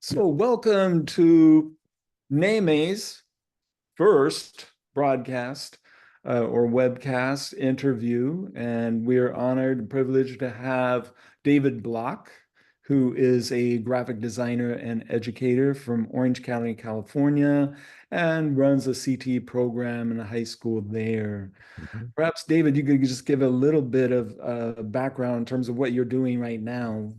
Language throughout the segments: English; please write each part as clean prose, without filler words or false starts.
So, welcome to NAMAE's first broadcast or webcast interview. And we are honored and privileged to have David Block, who is a graphic designer and educator from Orange County, California, and runs a CTE program in a high school there. Mhm. Perhaps, David, you could just give a little bit of background in terms of what you're doing right now,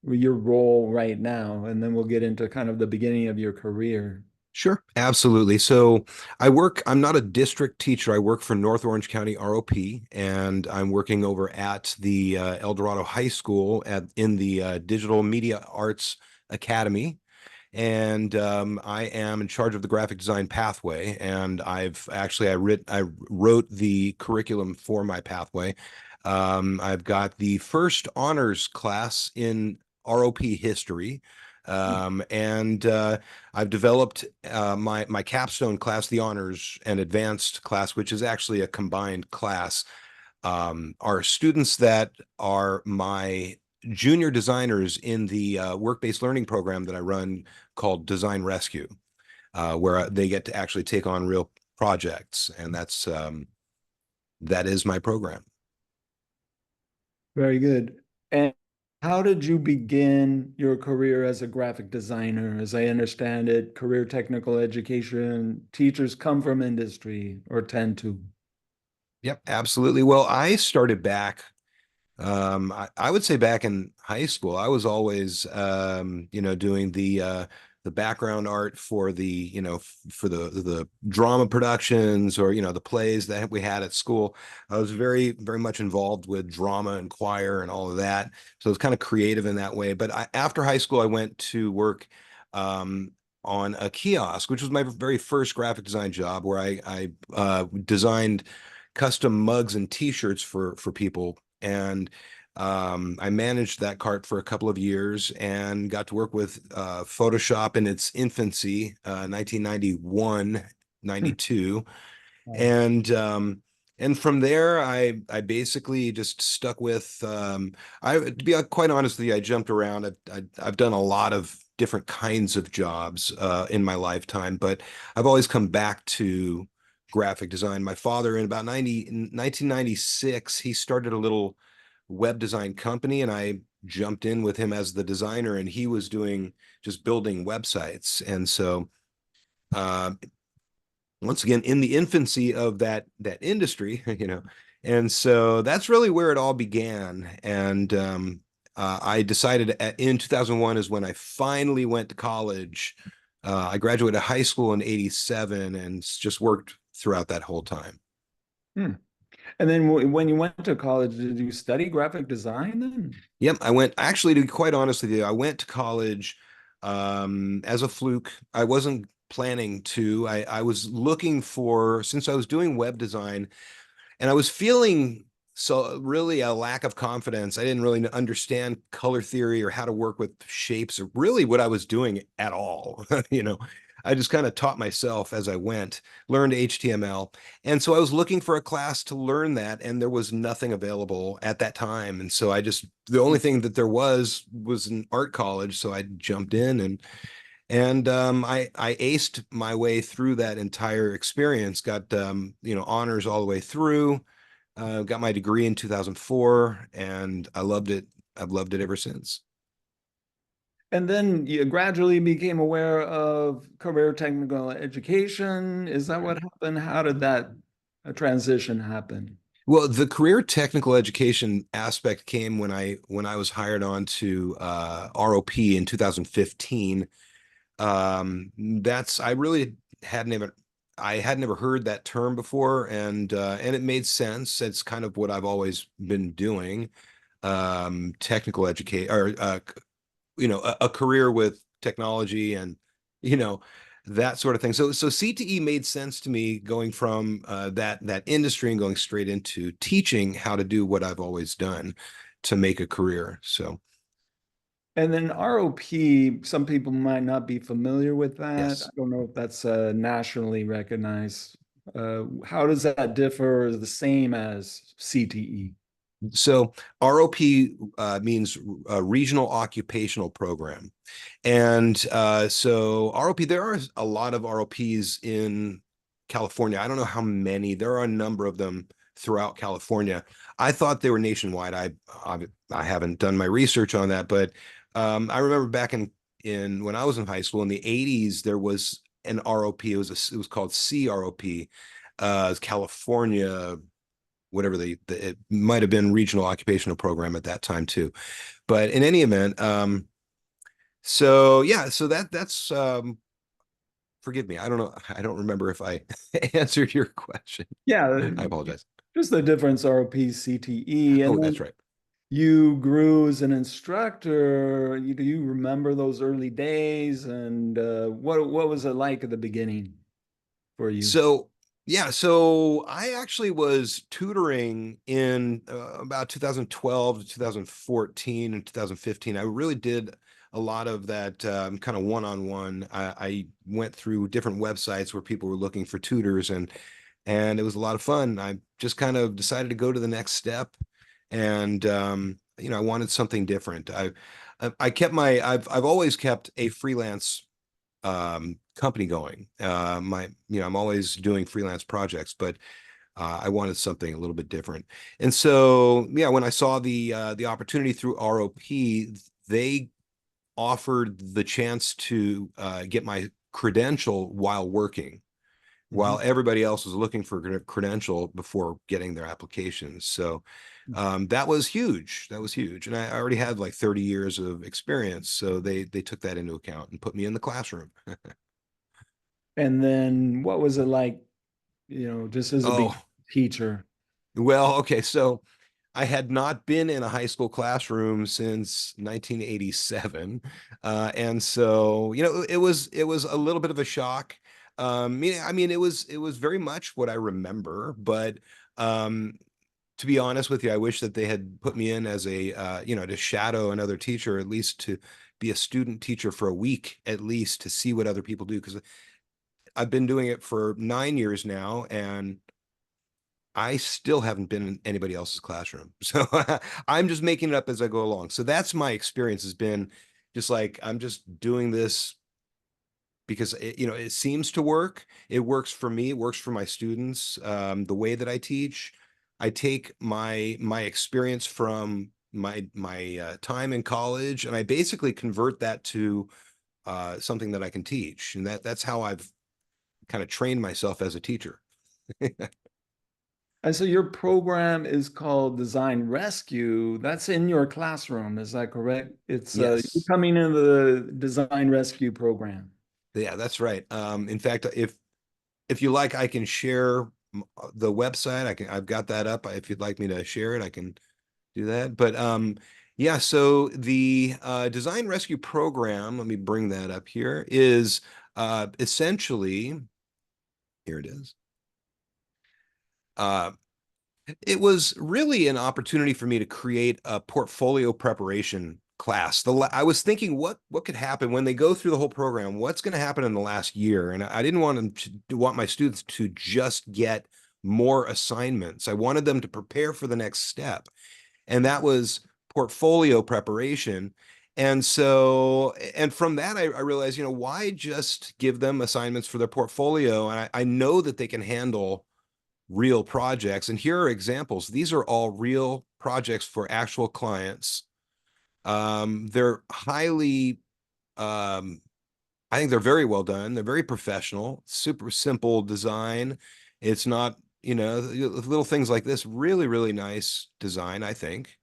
your role right now, and then we'll get into kind of the beginning of your career. Sure, absolutely. So I'm not a district teacher. I work for North Orange County ROP, and I'm working over at the El Dorado High School in the Digital Media Arts Academy. And I am in charge of the graphic design pathway. And I wrote the curriculum for my pathway. I've got the first honors class in ROP history. And I've developed my capstone class, the honors and advanced class, which is actually a combined class. Are students that are my junior designers in the work-based learning program that I run called Design Rescue, where they get to actually take on real projects, and that is my program. Very good. And how did you begin your career as a graphic designer? As I understand it, career technical education teachers come from industry or tend to. Yep, absolutely. Well, I started back. I would say back in high school, I was always, doing the background art for for the drama productions or, the plays that we had at school. I was very, very much involved with drama and choir and all of that. So it was kind of creative in that way. But after high school, I went to work, um, on a kiosk, which was my very first graphic design job, where I designed custom mugs and T-shirts for people. And I managed that cart for a couple of years and got to work with Photoshop in its infancy, 1991, Hmm. 92. Wow. And and from there, I basically just stuck with to be quite honest with you, I jumped around. I've done a lot of different kinds of jobs in my lifetime, but I've always come back to graphic design. My father, in 1996, he started a little web design company, and I jumped in with him as the designer, and he was doing just building websites. And so uh, once again, in the infancy of that industry, and so that's really where it all began. And I decided in 2001 is when I finally went to college. I graduated high school in '87 and just worked throughout that whole time. Hmm. And then when you went to college, did you study graphic design then? Yep, I went actually, to be quite honest with you, I went to college as a fluke. I wasn't planning to. I was looking for, since I was doing web design, and I was feeling so really a lack of confidence. I didn't really understand color theory or how to work with shapes or really what I was doing at all. I just kind of taught myself as I went, learned HTML. And so I was looking for a class to learn that, and there was nothing available at that time. And so the only thing that there was an art college. So I jumped in, and I aced my way through that entire experience, got honors all the way through, got my degree in 2004, and I loved it. I've loved it ever since. And then you gradually became aware of career technical education. Is that what happened? How did that transition happen? Well, the career technical education aspect came when I was hired on to ROP in 2015. That's I really hadn't even I had never heard that term before, and it made sense. It's kind of what I've always been doing. Technical educate or a career with technology and you know that sort of thing. So CTE made sense to me, going from that industry and going straight into teaching how to do what I've always done to make a career. So And then ROP, some people might not be familiar with that. I yes. don't know if that's nationally recognized. How does that differ or is the same as CTE? So ROP means Regional Occupational Program. And so ROP, there are a lot of ROPs in California. I don't know how many. There are a number of them throughout California. I thought they were nationwide. I haven't done my research on that, but I remember back in when I was in high school in the 80s, there was an ROP. It was called CROP, California, whatever it might have been Regional Occupational Program at that time too. But in any event, so yeah, so that's forgive me. I don't know. I don't remember if I answered your question. Yeah, I apologize. just the difference ROP, CTE, and Oh, that's then right. you grew as an instructor. Do you remember those early days, and what was it like at the beginning for you? So yeah, so I actually was tutoring in about 2012 to 2014 and 2015. I really did a lot of that kind of one-on-one. I went through different websites where people were looking for tutors, and it was a lot of fun. I just kind of decided to go to the next step, and I wanted something different. I kept I've always kept a freelance company going. I'm always doing freelance projects, but I wanted something a little bit different. And so, yeah, when I saw the opportunity through ROP, they offered the chance to get my credential while working, Mhm. while everybody else was looking for a credential before getting their applications. So that was huge. That was huge. And I already had like 30 years of experience. So they took that into account and put me in the classroom. And then what was it like, just as a big Oh, teacher? well, okay. So I had not been in a high school classroom since 1987. And so, it was a little bit of a shock. It was very much what I remember, but um, to be honest with you, I wish that they had put me in as to shadow another teacher, at least to be a student teacher for a week, at least to see what other people do. Because I've been doing it for 9 years now, and I still haven't been in anybody else's classroom. So I'm just making it up as I go along. So that's my experience has been just like I'm just doing this because it seems to work. It works for me, it works for my students. The way that I teach, I take my experience from my time in college, and I basically convert that to something that I can teach. And that's how I've kind of trained myself as a teacher. And so your program is called Design Rescue. That's in your classroom, is that correct? It's you Yes. coming into the Design Rescue program. Yeah, that's right. In fact, if you like, I can share the website. I've got that up. If you'd like me to share it, I can do that. But yeah, so the Design Rescue Program, let me bring that up here, is essentially, here it is. Uh, It was really an opportunity for me to create a portfolio preparation class. I was thinking what could happen when they go through the whole program. What's going to happen in the last year? And I didn't want them to want my students to just get more assignments. I wanted them to prepare for the next step, and that was portfolio preparation. And so, and from that, I realized, why just give them assignments for their portfolio? And I know that they can handle real projects. And here are examples. These are all real projects for actual clients. They're highly, I think they're very well done. They're very professional, super simple design. It's not, little things like this, really, really nice design, I think.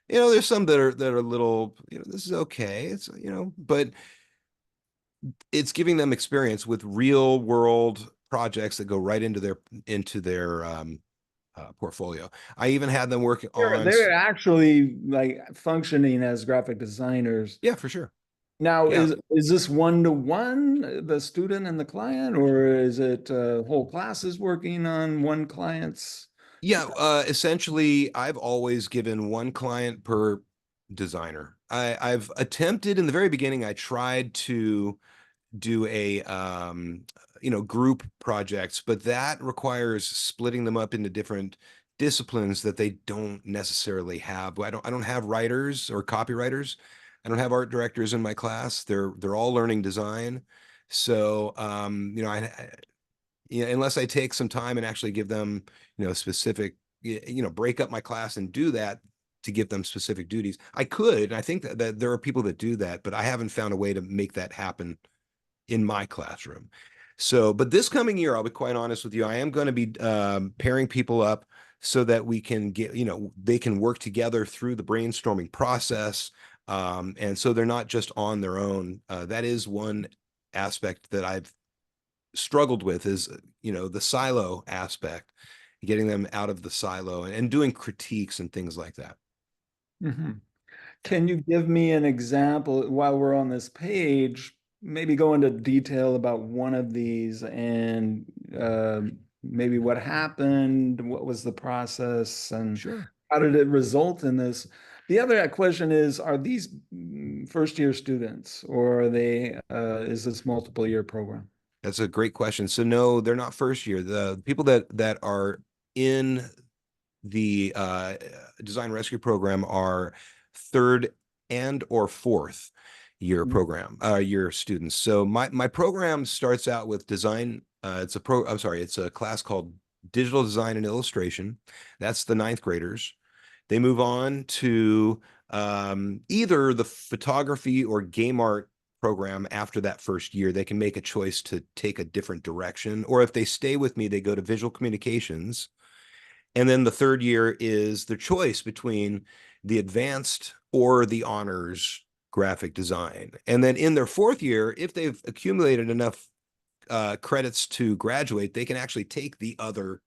There's some that are little, this is okay. It's, but it's giving them experience with real world projects that go right into their portfolio. I even had them working on, They're actually like functioning as graphic designers. yeah, for sure. Now, Yeah. is this one to one, the student and the client, or is it whole classes working on one client's? Yeah. Essentially, I've always given one client per designer. I've attempted in the very beginning, I tried to do group projects, but that requires splitting them up into different disciplines that they don't necessarily have. I don't have writers or copywriters. I don't have art directors in my class. They're all learning design. So unless I take some time and actually give them, specific, break up my class and do that to give them specific duties. I could, and I think that there are people that do that, but I haven't found a way to make that happen in my classroom. So, but this coming year, I'll be quite honest with you, I am going to be pairing people up so that we can get, they can work together through the brainstorming process. And so they're not just on their own. That is one aspect that I've struggled with is, the silo aspect, getting them out of the silo and doing critiques and things like that. Mhm. Can you give me an example while we're on this page? Maybe go into detail about one of these and maybe what happened, what was the process, and Sure. how did it result in this? The other question is, are these first year students or are they, is this multiple year program? That's a great question. So no, they're not first year. The people that are in the design rescue program are third and or fourth year Mm. year students. So my program starts out with design. It's a class called digital design and illustration. That's the ninth graders. They move on to either the photography or game art program after that first year. They can make a choice to take a different direction, or if they stay with me, they go to visual communications. And then the third year is the choice between the advanced or the honors graphic design. And then in their fourth year, if they've accumulated enough credits to graduate, they can actually take the other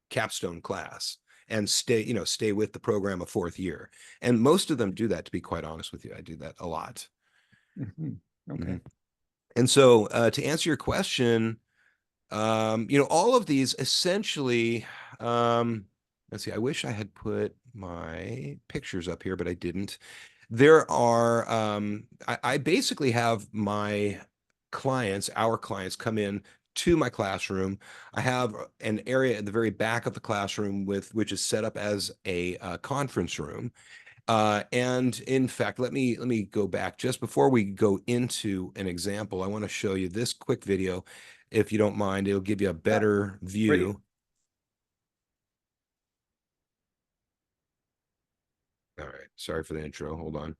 capstone class and stay with the program a fourth year. And most of them do that, to be quite honest with you. I do that a lot. Mhm. Okay. Mhm. And so to answer your question, all of these essentially, let's see, I wish I had put my pictures up here, but I didn't. There are, I basically have our clients come in to my classroom. I have an area at the very back of the classroom which is set up as a conference room. And in fact, let me go back just before we go into an example. I want to show you this quick video, if you don't mind. It'll give you a Yeah, better great. view. All right, sorry for the intro. Hold on.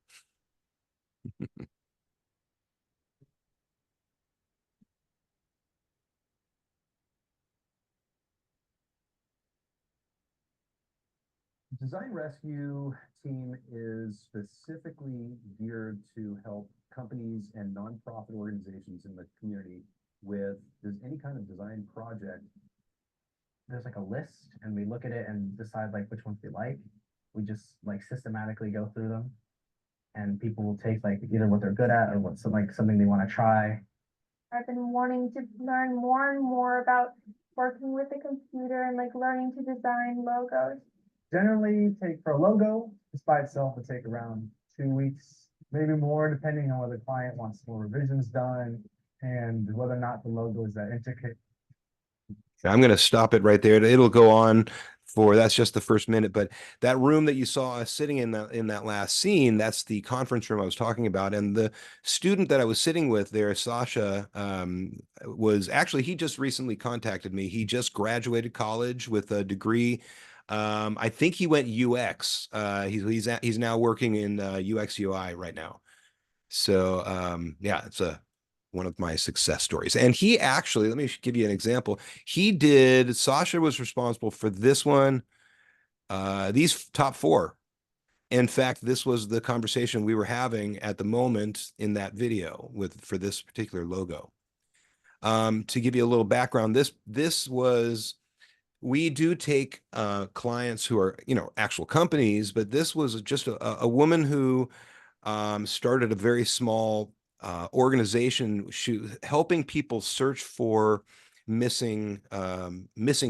Design Rescue team is specifically geared to help companies and nonprofit organizations in the community with any kind of design project. There's like a list, and we look at it and decide like which ones we like. We just like systematically go through them, and people will take like either what they're good at or what's like something they want to try. I've been wanting to learn more and more about working with the computer and like learning to design logos. Generally, take for a logo, just by itself would take around 2 weeks, maybe more, depending on whether the client wants more revisions done and whether or not the logo is that intricate. I'm going to stop it right there. It'll go on for that's just the first minute, but that room that you saw us sitting in that last scene, that's the conference room I was talking about. And the student that I was sitting with there, Sasha, was actually he just recently contacted me. He just graduated college with a degree. I think he went UX. He's now working in UX UI right now. So yeah, it's one of my success stories. And he actually, let me give you an example. Sasha was responsible for this one, these top four. In fact, this was the conversation we were having at the moment in that video for this particular logo. To give you a little background, we do take clients who are, actual companies, but this was just a woman who started a very small organization helping people search for missing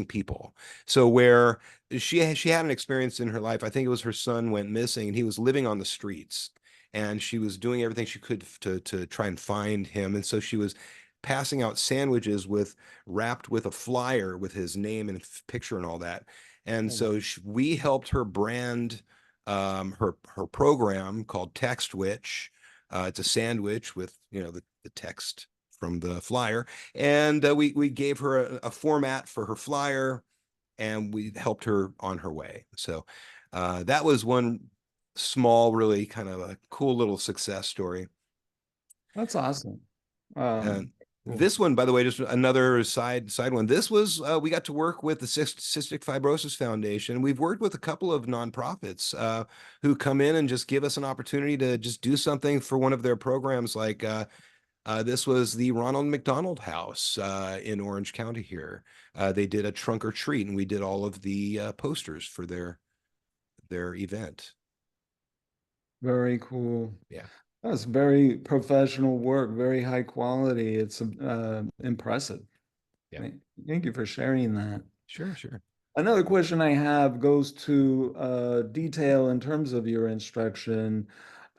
people. So where she had an experience in her life, I think it was her son went missing and he was living on the streets, and she was doing everything she could to try and find him. And so she was passing out sandwiches wrapped with a flyer with his name and picture and all that. And Oh, so we helped her brand her program called Text Witch. It's a sandwich with, you know, the text from the flyer. And we gave her a format for her flyer, and we helped her on her way. So that was one small, really kind of a cool little success story. that's awesome. And Cool. this one, by the way, just another side one. This was we got to work with the Cystic Fibrosis Foundation. We've worked with a couple of nonprofits who come in and just give us an opportunity to just do something for one of their programs. Like this was the Ronald McDonald House in Orange County here. They did a trunk or treat, and we did all of the posters for their event. Very cool. Yeah. That's very professional work, very high quality. It's impressive. Yeah. Thank you for sharing that. Sure, sure. Another question I have goes to detail in terms of your instruction.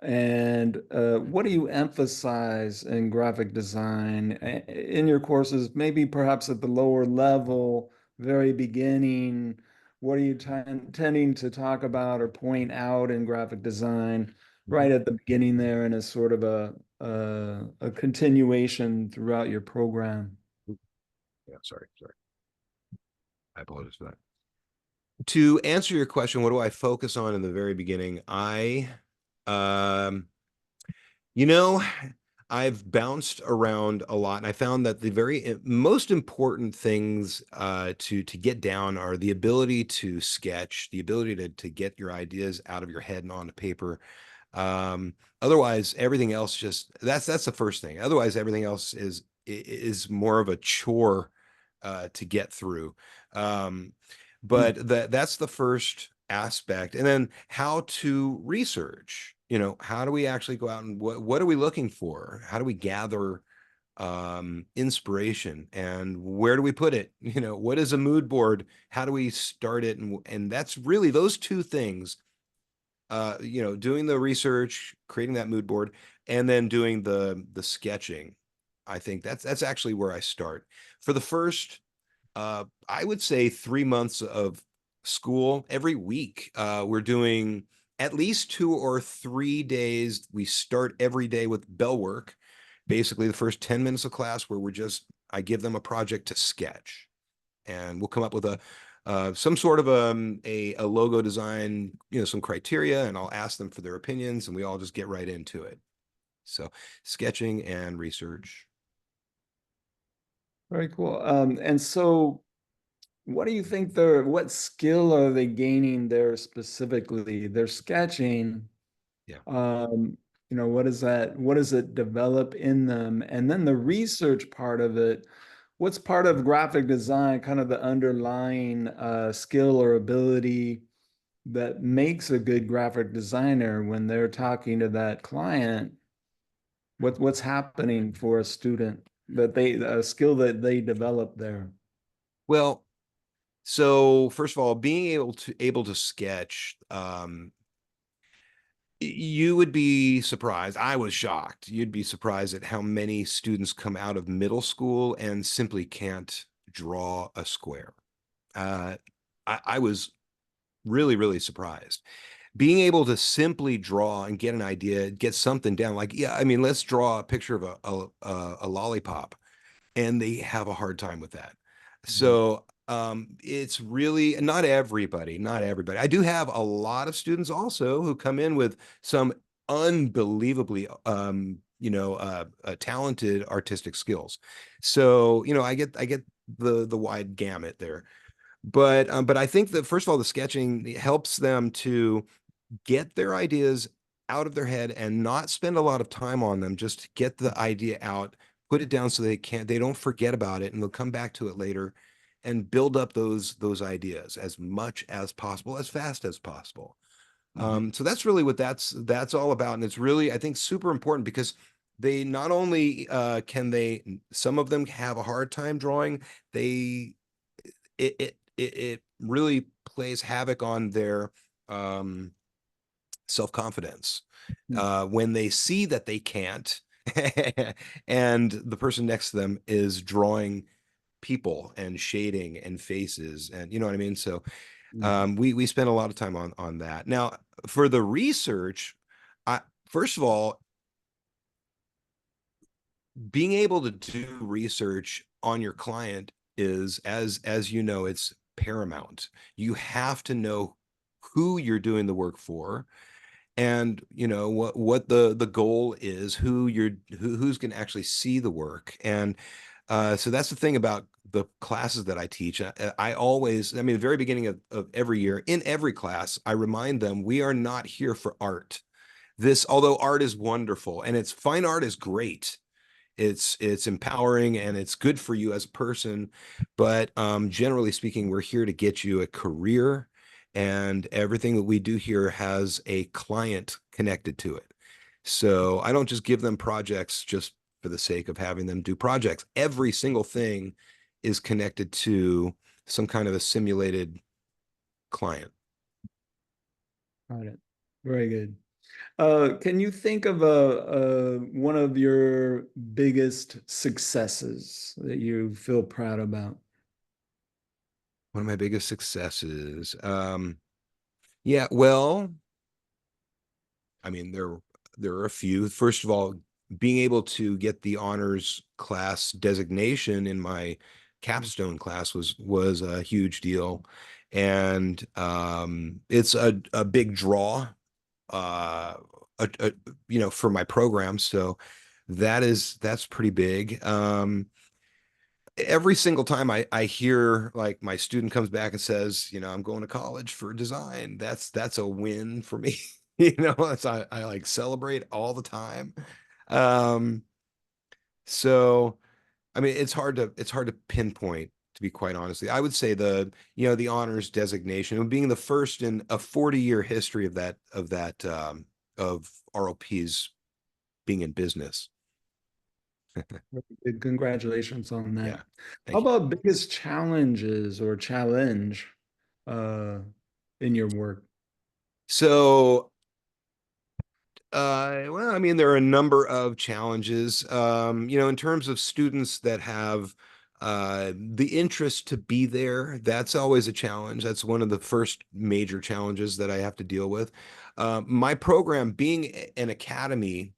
And what do you emphasize in graphic design in your courses, maybe perhaps at the lower level, very beginning? What are you tending to talk about or point out in graphic design right at the beginning there, and as sort of a continuation throughout your program? Yeah, sorry. I apologize for that. To answer your question, what do I focus on in the very beginning? Um, you know, I've bounced around a lot, and I found that the very most important things to get down are the ability to sketch, the ability to get your ideas out of your head and onto paper. Otherwise, everything else just that's the first thing. Otherwise, everything else is more of a chore to get through. But that's the first aspect. And then how to research, you know, how do we actually go out and what are we looking for? How do we gather inspiration, and where do we put it? You know, what is a mood board? How do we start it? And that's really those two things, you know, doing the research, creating that mood board, and then doing the sketching. I think that's actually where I start. For the first I would say 3 months of school every week. We're doing at least 2 or 3 days. We start every day with bell work, basically the first 10 minutes of class where I give them a project to sketch, and we'll come up with some sort of a logo design, you know, some criteria, and I'll ask them for their opinions, and we all just get right into it. So sketching and research. Very cool. And so what do you think what skill are they gaining there specifically? They're sketching. Yeah. You know, what does it develop in them? And then the research part of it, what's part of graphic design, kind of the underlying skill or ability that makes a good graphic designer when they're talking to that client? What's happening for a student a skill that they develop there? Well, so first of all, being able to sketch, you would be surprised. I was shocked. You'd be surprised at how many students come out of middle school and simply can't draw a square. I was really, really surprised. Being able to simply draw and get an idea, get something down, like, yeah, I mean, let's draw a picture of a lollipop, and they have a hard time with that. So it's really not everybody. I do have a lot of students also who come in with some unbelievably talented artistic skills. So, you know, I get the wide gamut there. But I think that first of all, the sketching helps them to get their ideas out of their head and not spend a lot of time on them, just to get the idea out, put it down so they don't forget about it, and they'll come back to it later and build up those ideas as much as possible, as fast as possible. So that's really what that's all about. And it's really, I think, super important because they not only some of them have a hard time drawing, it really plays havoc on their self-confidence when they see that they can't and the person next to them is drawing people and shading and faces, and you know what I mean. So We spend a lot of time on that. Now, for the research, first of all, being able to do research on your client is, as you know, it's paramount. You have to know who you're doing the work for, and you know what the goal is, who's going to actually see the work. And so that's the thing about the classes that I teach. I always, I mean, the very beginning of every year, in every class, I remind them we are not here for art. Although art is wonderful and it's fine, art is great, it's empowering and it's good for you as a person, but generally speaking, we're here to get you a career, and everything that we do here has a client connected to it. So I don't just give them projects just for the sake of having them do projects. Every single thing is connected to some kind of a simulated client. Got it. Very good. Can you think of one of your biggest successes that you feel proud about? One of my biggest successes. Yeah, well, I mean, there are a few. First of all, being able to get the honors class designation in my capstone class was a huge deal, and it's a big draw, uh, you know, for my program. So that's pretty big. Every single time I hear like my student comes back and says, you know, I'm going to college for design, that's a win for me. You know, I like celebrate all the time. Um, so I mean, it's hard to pinpoint, to be quite honestly. I would say the honors designation, and being the first in a 40-year history of ROPs being in business. Congratulations on that. Yeah. How Thank you. about biggest challenges or challenge uh, in your work? So well, I mean, there are a number of challenges, you know, in terms of students that have the interest to be there. That's always a challenge. That's one of the first major challenges that I have to deal with. My program being an academy,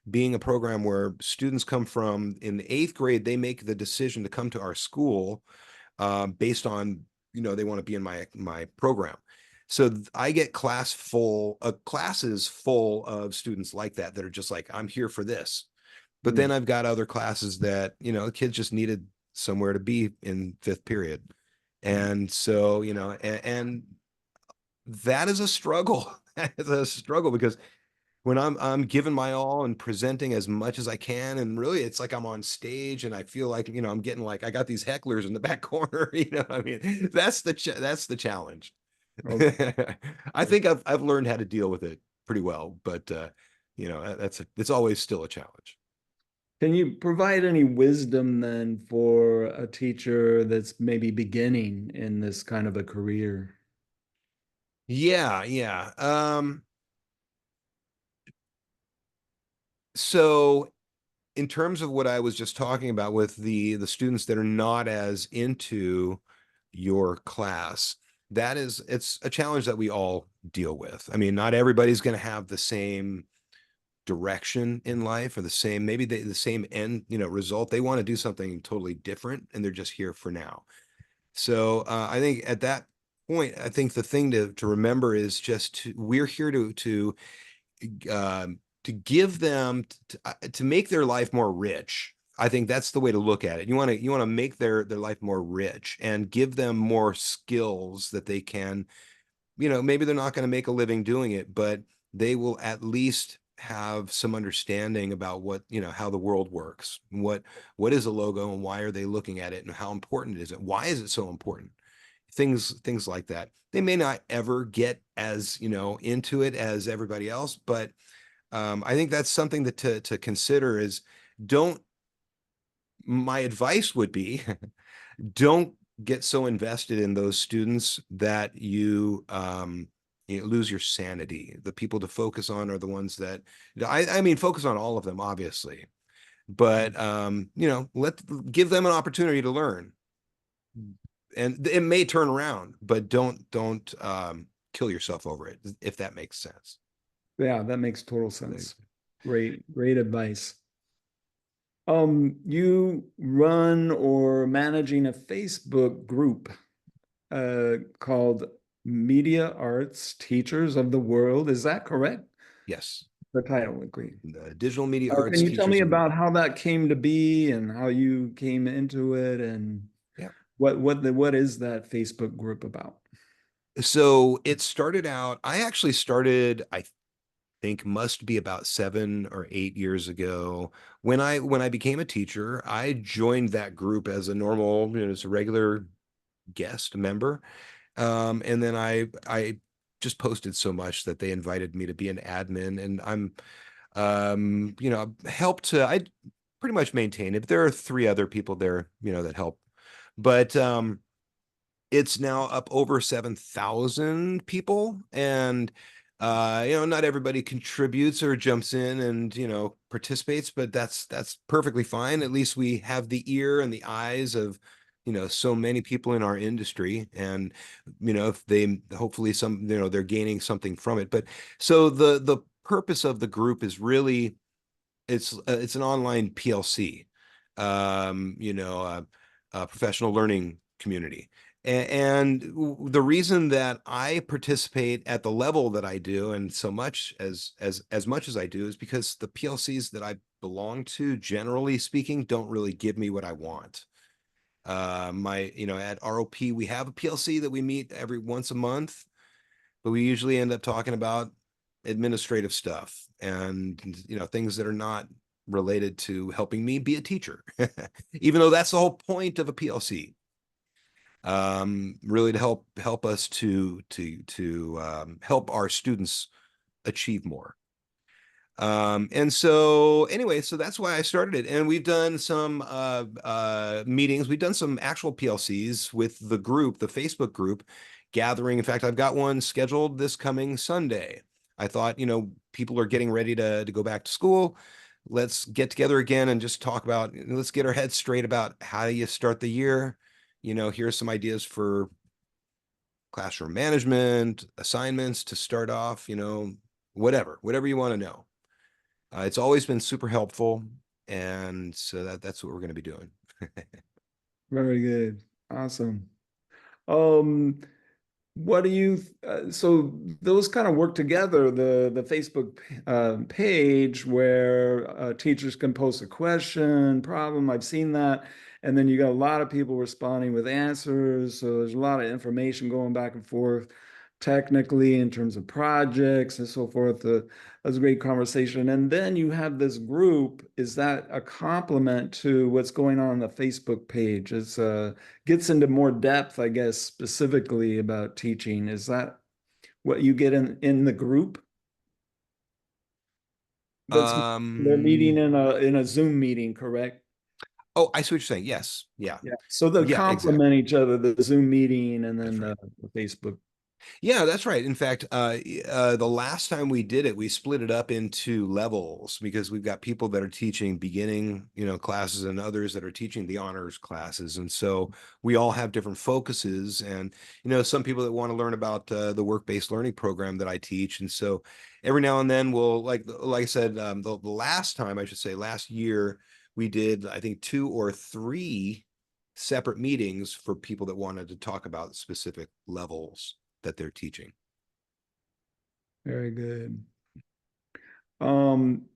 being a program where students come from in the 8th grade, they make the decision to come to our school based on, you know, they want to be in my program. So I get classes full of students like that are just like, I'm here for this. But then I've got other classes that, you know, the kids just needed somewhere to be in 5th period. And so, you know, and that is a struggle. That is a struggle because when I'm giving my all and presenting as much as I can, and really it's like I'm on stage and I feel like, you know, I'm getting like I got these hecklers in the back corner, you know what I mean? That's the challenge. Okay. I think I've learned how to deal with it pretty well, but you know, it's always still a challenge. Can you provide any wisdom then for a teacher that's maybe beginning in this kind of a career? Yeah, yeah. So in terms of what I was just talking about with the students that are not as into your class, it's a challenge that we all deal with. I mean, not everybody's going to have the same direction in life or maybe the same end, you know, result. They want to do something totally different and they're just here for now. So I think at that point, I think the thing to remember is we're here to give them to make their life more rich. I think that's the way to look at it. You want to make their life more rich and give them more skills that they can, you know, maybe they're not going to make a living doing it, but they will at least have some understanding about what, you know, how the world works. What is a logo and why are they looking at it and how important is it? Why is it so important? Things like that. They may not ever get as, you know, into it as everybody else, but I think that's something that to consider is don't, my advice would be don't get so invested in those students that you lose your sanity. The people to focus on are the ones that I mean, focus on all of them, obviously, but you know, give them an opportunity to learn. and it may turn around, but don't kill yourself over it, if that makes sense. Yeah, that makes total sense. Great advice. You run or managing a Facebook group called Media Arts Teachers of the World. Is that correct? Yes. The title, agree. The Digital Media Can Arts you tell me Teachers of the about World. how that came to be and how you came into it and Yeah. what is that Facebook group about? So it started out, I actually started, I think must be about 7 or 8 years ago. When I became a teacher, I joined that group as a normal, as a regular guest member. And then I just posted so much that they invited me to be an admin, and I'm helped to, I pretty much maintain it. But there are 3 other people there, that help. But it's now up over 7,000 people, and not everybody contributes or jumps in and participates, but that's perfectly fine. At least we have the ear and the eyes of so many people in our industry, and if they hopefully they're gaining something from it. But so the purpose of the group is really, it's an online PLC, professional learning community. And the reason that I participate at the level that I do, and so much as much as I do, is because the PLCs that I belong to, generally speaking, don't really give me what I want. At ROP, we have a PLC that we meet every once a month, but we usually end up talking about administrative stuff and things that are not related to helping me be a teacher, even though that's the whole point of a PLC. Really to help us to help our students achieve more. And so anyway, so that's why I started it. And we've done some meetings. We've done some actual PLCs with the group, the Facebook group gathering. In fact, I've got one scheduled this coming Sunday. I thought, people are getting ready to go back to school. Let's get together again and just talk about, let's get our heads straight about how do you start the year. Here's some ideas for classroom management, assignments to start off, whatever you want to know. It's always been super helpful, and so that's what we're going to be doing. Very good. Awesome. Um, what do you, so those kind of work together, the Facebook page where teachers can post a question, problem, I've seen that. And then you got a lot of people responding with answers. So there's a lot of information going back and forth technically in terms of projects and so forth. That's a great conversation. And then you have this group. Is that a complement to what's going on the Facebook page? It's gets into more depth, I guess, specifically about teaching. Is that what you get in the group? That's they're meeting Um, in a Zoom meeting, correct? oh, I see what you're saying. Yes. Yeah. Yeah. So they Yeah, complement exactly. each other, the Zoom meeting and then That's right. the Facebook. Yeah, that's right. In fact, the last time we did it, we split it up into levels because we've got people that are teaching beginning, classes, and others that are teaching the honors classes. And so we all have different focuses, and, some people that want to learn about the work-based learning program that I teach. And so every now and then we'll, like I said, the last time, I should say, last year, we did, I think, 2 or 3 separate meetings for people that wanted to talk about specific levels that they're teaching. Very good. Um,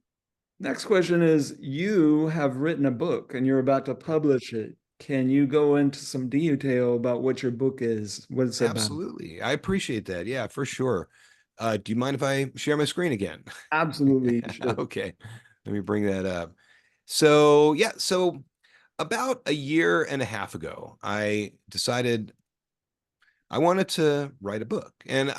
Next question is, you have written a book and you're about to publish it. Can you go into some detail about what your book is? What it's about? Absolutely. I appreciate that. Yeah, for sure. Do you mind if I share my screen again? Absolutely, you should. Okay. Let me bring that up. So, yeah, so about a year and a half ago, I decided I wanted to write a book, and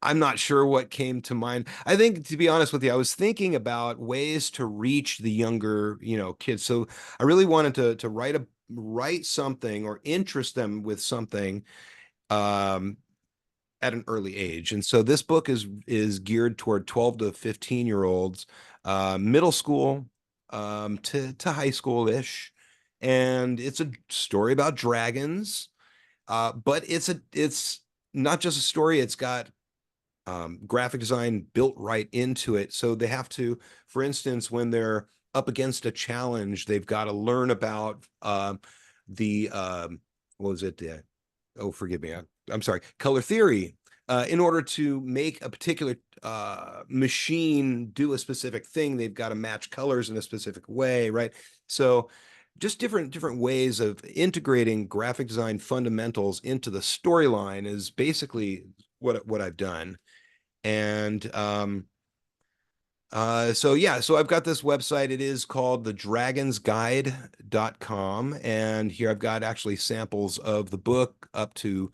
I'm not sure what came to mind. I think, to be honest with you, I was thinking about ways to reach the younger, kids. So I really wanted to write something or interest them with something um, at an early age. And so this book is geared toward 12 to 15-year olds, middle school to high school ish, and it's a story about dragons. But it's not just a story. It's got graphic design built right into it. So they have to, for instance, when they're up against a challenge, they've got to learn about the what was it? Oh, forgive me. I'm sorry. Color theory. In order to make a particular machine do a specific thing, they've got to match colors in a specific way, right? So just different ways of integrating graphic design fundamentals into the storyline is basically what I've done. And so yeah, so I've got this website. It is called thedragonsguide.com. And here I've got actually samples of the book up to,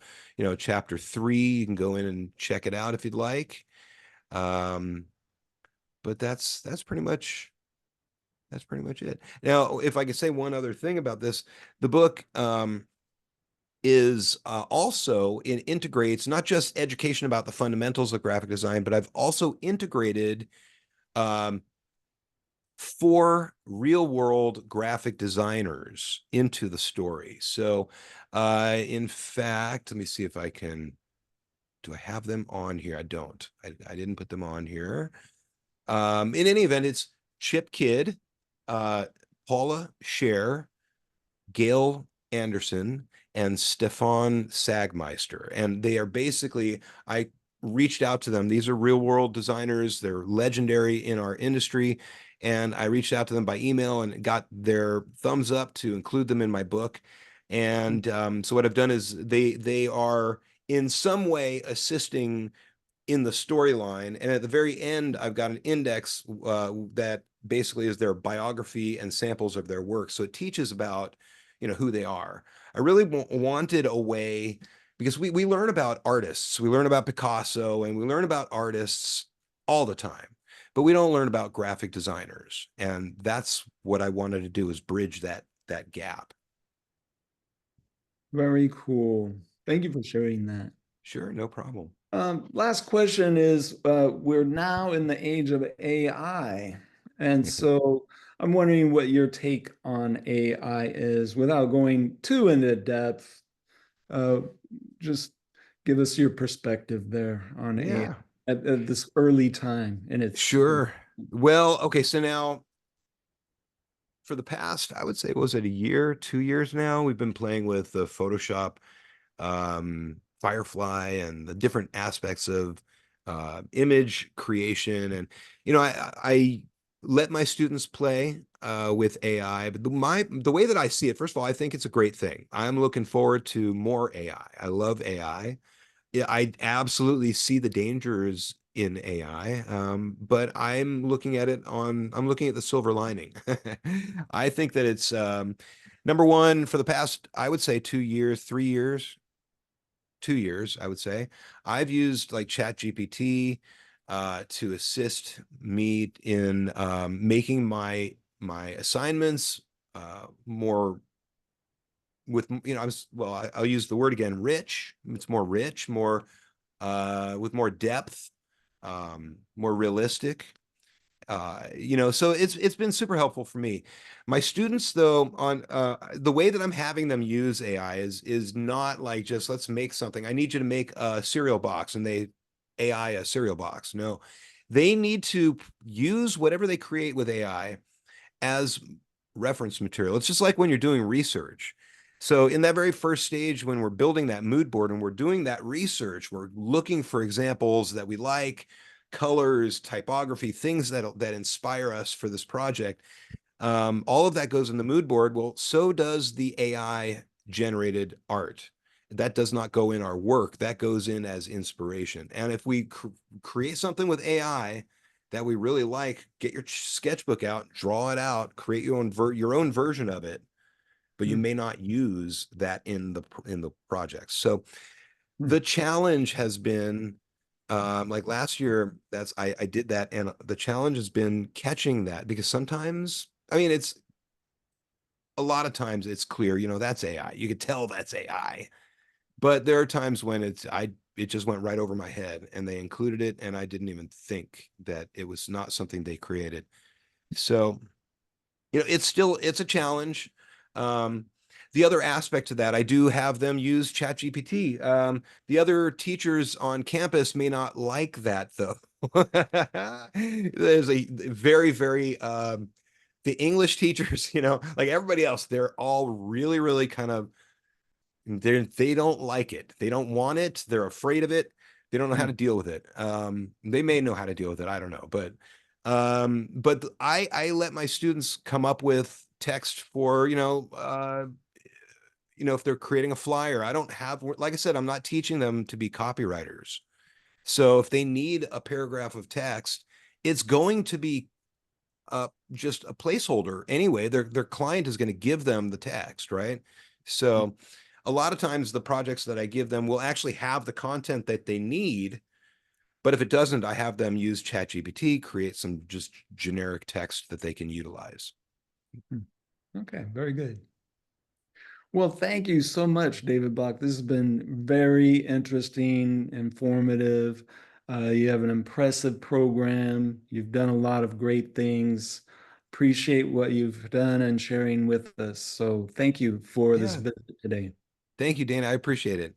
chapter 3. You can go in and check it out if you'd like. But that's pretty much it. Now, if I could say one other thing about this, the book is also integrates not just education about the fundamentals of graphic design, but I've also integrated 4 real world graphic designers into the story. So in fact, let me see if I can, do I have them on here? I don't. I didn't put them on here. In any event, it's Chip Kidd, Paula Scher, Gail Anderson, and Stefan Sagmeister. And they are basically, I reached out to them. These are real world designers. They're legendary in our industry. And I reached out to them by email and got their thumbs up to include them in my book. And so what I've done is they are in some way assisting in the storyline. And at the very end, I've got an index that basically is their biography and samples of their work. So it teaches about, who they are. I really wanted a way, because we learn about artists, we learn about Picasso, and we learn about artists all the time, but we don't learn about graphic designers. And that's what I wanted to do, is bridge that gap. Very cool. Thank you for sharing that. Sure, no problem. Last question is, we're now in the age of AI. And so I'm wondering what your take on AI is without going too into depth. Just give us your perspective there on AI at this early time in its. Sure. Well, okay. So now for the past, I would say, was it a year, 2 years now, we've been playing with the Photoshop, Firefly, and the different aspects of image creation. And, I let my students play with AI, but the way that I see it, first of all, I think it's a great thing. I'm looking forward to more AI. I love AI. Yeah, I absolutely see the dangers in AI, but I'm looking at the silver lining. I think that it's number one, for the past, I would say 2 years, 3 years, 2 years, I would say, I've used like Chat GPT to assist me in making my assignments more with, I'll use the word again, rich. It's more rich, more with more depth, more realistic. So it's been super helpful for me. My students, though, on the way that I'm having them use AI is not like just let's make something. I need you to make a cereal box, and AI a cereal box. No, they need to use whatever they create with AI as reference material. It's just like when you're doing research. So in that very first stage, when we're building that mood board and we're doing that research, we're looking for examples that we like, colors, typography, things that inspire us for this project. All of that goes in the mood board. Well, so does the AI generated art. That does not go in our work. That goes in as inspiration. And if we create something with AI that we really like, get your sketchbook out, draw it out, create your own version of it, but you may not use that in the project. So the challenge has been, like last year, I did that, and the challenge has been catching that, because sometimes, I mean, it's a lot of times it's clear, that's AI. You could tell that's AI. But there are times when it just went right over my head, and they included it, and I didn't even think that it was not something they created. So, it's a challenge. The the other aspect to that, I do have them use ChatGPT. The other teachers on campus may not like that though. There's a very, very, the English teachers, like everybody else, they're all really, really kind of, they don't like it. They don't want it. They're afraid of it. They don't know how to deal with it. They may know how to deal with it. I don't know, but I let my students come up with text for, if they're creating a flyer. I don't have, like I said, I'm not teaching them to be copywriters. So if they need a paragraph of text, it's going to be just a placeholder anyway. Their client is going to give them the text, right? So a lot of times the projects that I give them will actually have the content that they need. But if it doesn't, I have them use ChatGPT, create some just generic text that they can utilize. Okay, very good. Well, thank you so much, David Bach. This has been very interesting, informative. You have an impressive program. You've done a lot of great things. Appreciate what you've done and sharing with us. So thank you for this Yeah. visit today. Thank you, Dana. I appreciate it.